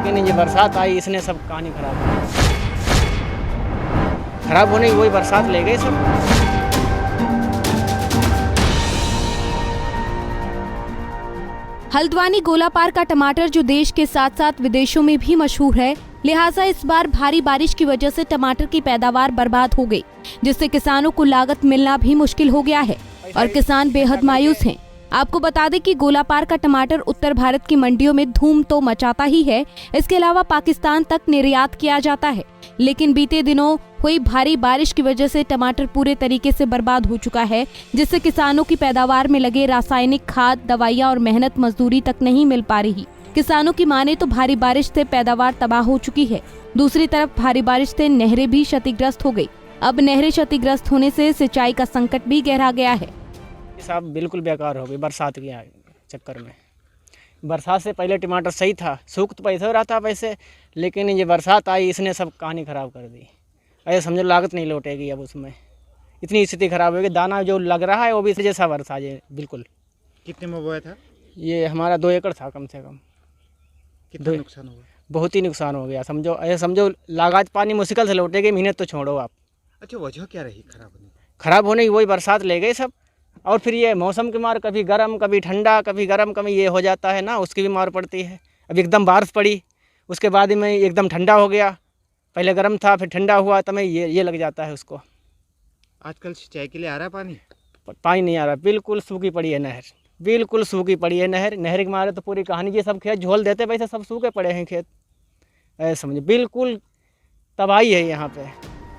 लेकिन ये बरसात आई इसने सब कहानी खराब होने की वही बरसात ले गई सब। हल्द्वानी गोलापार का टमाटर जो देश के साथ साथ विदेशों में भी मशहूर है, लिहाजा इस बार भारी बारिश की वजह से टमाटर की पैदावार बर्बाद हो गई, जिससे किसानों को लागत मिलना भी मुश्किल हो गया है और किसान बेहद मायूस हैं। आपको बता दें कि गोलापार का टमाटर उत्तर भारत की मंडियों में धूम तो मचाता ही है, इसके अलावा पाकिस्तान तक निर्यात किया जाता है। लेकिन बीते दिनों हुई भारी बारिश की वजह से टमाटर पूरे तरीके से बर्बाद हो चुका है, जिससे किसानों की पैदावार में लगे रासायनिक खाद, दवाइयां और मेहनत मजदूरी तक नहीं मिल पा रही। किसानों की माने तो भारी बारिश से पैदावार तबाह हो चुकी है। दूसरी तरफ भारी बारिश से नहरें भी क्षतिग्रस्त हो गई। अब नहरें क्षतिग्रस्त होने से सिंचाई का संकट भी गहरा गया है। साहब बिल्कुल बेकार हो गई बरसात के चक्कर में। बरसात से पहले टमाटर सही था, सूख तो पैसा हो रहा था वैसे, लेकिन ये बरसात आई इसने सब कहानी ख़राब कर दी। ऐसे समझो लागत नहीं लौटेगी अब उसमें, इतनी स्थिति ख़राब होगी। दाना जो लग रहा है वो भी जैसा वर्षा है बिल्कुल। कितने में बोया था? ये हमारा 2 एकड़ था कम से कम। कितना नुकसान हुआ? बहुत ही नुकसान हो गया। समझो ऐसे समझो लागत पानी मुश्किल से लौटेगी, मेहनत तो छोड़ो आप। अच्छा, वजह क्या रही खराब होने की? वही बरसात ले गए सब। और फिर ये मौसम की मार, कभी गर्म कभी ठंडा, कभी गर्म कभी ये हो जाता है ना, उसकी भी मार पड़ती है। अब एकदम बारिश पड़ी, उसके बाद में एकदम ठंडा हो गया। पहले गर्म था फिर ठंडा हुआ, तो में ये लग जाता है उसको। आजकल सिंचाई के लिए आ रहा है पानी? पानी नहीं आ रहा, बिल्कुल सूखी पड़ी है नहर, बिल्कुल सूखी पड़ी है नहर। नहर के मारे तो पूरी कहानी, ये सब खेत झोल देते वैसे सब सूखे पड़े हैं खेत। ऐसे समझो बिल्कुल तबाही है यहाँ पे।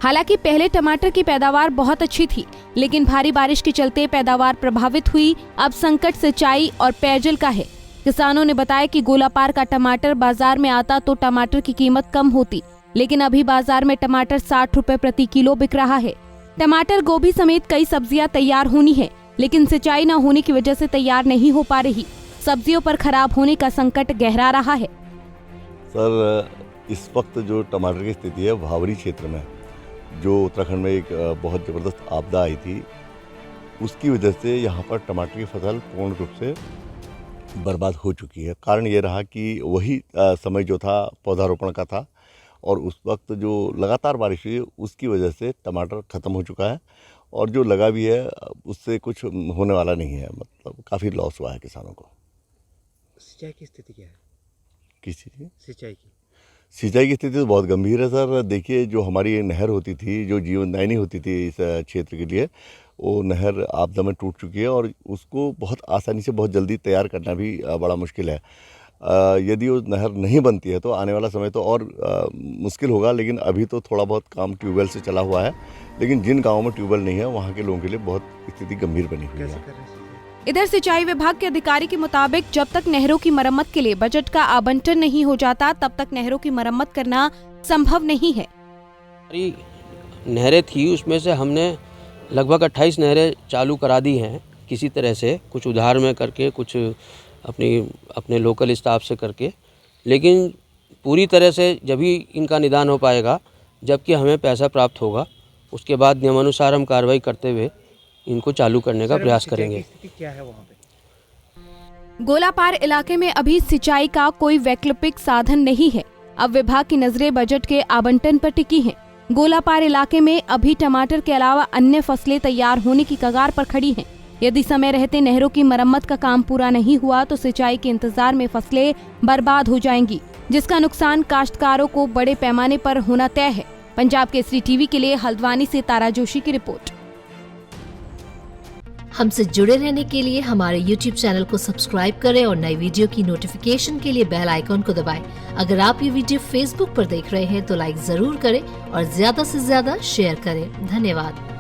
हालांकि पहले टमाटर की पैदावार बहुत अच्छी थी, लेकिन भारी बारिश के चलते पैदावार प्रभावित हुई। अब संकट सिंचाई और पेयजल का है। किसानों ने बताया कि गोलापार का टमाटर बाजार में आता तो टमाटर की कीमत कम होती, लेकिन अभी बाजार में टमाटर 60 रुपए प्रति किलो बिक रहा है। टमाटर, गोभी समेत कई सब्जियां तैयार होनी है, लेकिन सिंचाई न होने की वजह से तैयार नहीं हो पा रही। सब्जियों पर खराब होने का संकट गहरा रहा है। सर, इस वक्त जो टमाटर की स्थिति है भावरी क्षेत्र में, जो उत्तराखंड में एक बहुत ज़बरदस्त आपदा आई थी, उसकी वजह से यहाँ पर टमाटर की फसल पूर्ण रूप से बर्बाद हो चुकी है। कारण ये रहा कि वही समय जो था पौधारोपण का था, और उस वक्त जो लगातार बारिश हुई उसकी वजह से टमाटर ख़त्म हो चुका है, और जो लगा भी है उससे कुछ होने वाला नहीं है। मतलब काफ़ी लॉस हुआ है किसानों को। सिंचाई की स्थिति क्या है? किस चीज़ की? सिंचाई की सिंचाई की स्थिति तो बहुत गंभीर है सर। देखिए, जो हमारी नहर होती थी, जो जीवनदायिनी होती थी इस क्षेत्र के लिए, वो नहर आपदा में टूट चुकी है, और उसको बहुत आसानी से बहुत जल्दी तैयार करना भी बड़ा मुश्किल है। यदि वो नहर नहीं बनती है तो आने वाला समय तो और मुश्किल होगा। लेकिन अभी तो थोड़ा बहुत काम ट्यूबवेल से चला हुआ है, लेकिन जिन गाँवों में ट्यूबवेल नहीं है वहाँ के लोगों के लिए बहुत स्थिति गंभीर बनी हुई है। इधर सिंचाई विभाग के अधिकारी के मुताबिक जब तक नहरों की मरम्मत के लिए बजट का आवंटन नहीं हो जाता, तब तक नहरों की मरम्मत करना संभव नहीं है। नहरें थी, उसमें से हमने लगभग 28 नहरें चालू करा दी हैं किसी तरह से, कुछ उधार में करके, कुछ अपने लोकल स्टाफ से करके। लेकिन पूरी तरह से जब ही इनका निदान हो पाएगा, जबकि हमें पैसा प्राप्त होगा, उसके बाद नियमानुसार हम कार्रवाई करते हुए इनको चालू करने का प्रयास करेंगे। क्या है वहाँ पे? गोलापार इलाके में अभी सिंचाई का कोई वैकल्पिक साधन नहीं है। अब विभाग की नजरें बजट के आवंटन पर टिकी हैं। गोलापार इलाके में अभी टमाटर के अलावा अन्य फसलें तैयार होने की कगार पर खड़ी हैं। यदि समय रहते नहरों की मरम्मत का काम पूरा नहीं हुआ तो सिंचाई के इंतजार में फसलें बर्बाद हो जाएंगी, जिसका नुकसान काश्तकारों को बड़े पैमाने पर होना तय है। पंजाब केसरी टीवी के लिए हल्द्वानी से तारा जोशी की रिपोर्ट। हमसे जुड़े रहने के लिए हमारे YouTube चैनल को सब्सक्राइब करें और नई वीडियो की नोटिफिकेशन के लिए बेल आइकॉन को दबाएं। अगर आप ये वीडियो Facebook पर देख रहे हैं तो लाइक जरूर करें और ज्यादा से ज्यादा शेयर करें। धन्यवाद।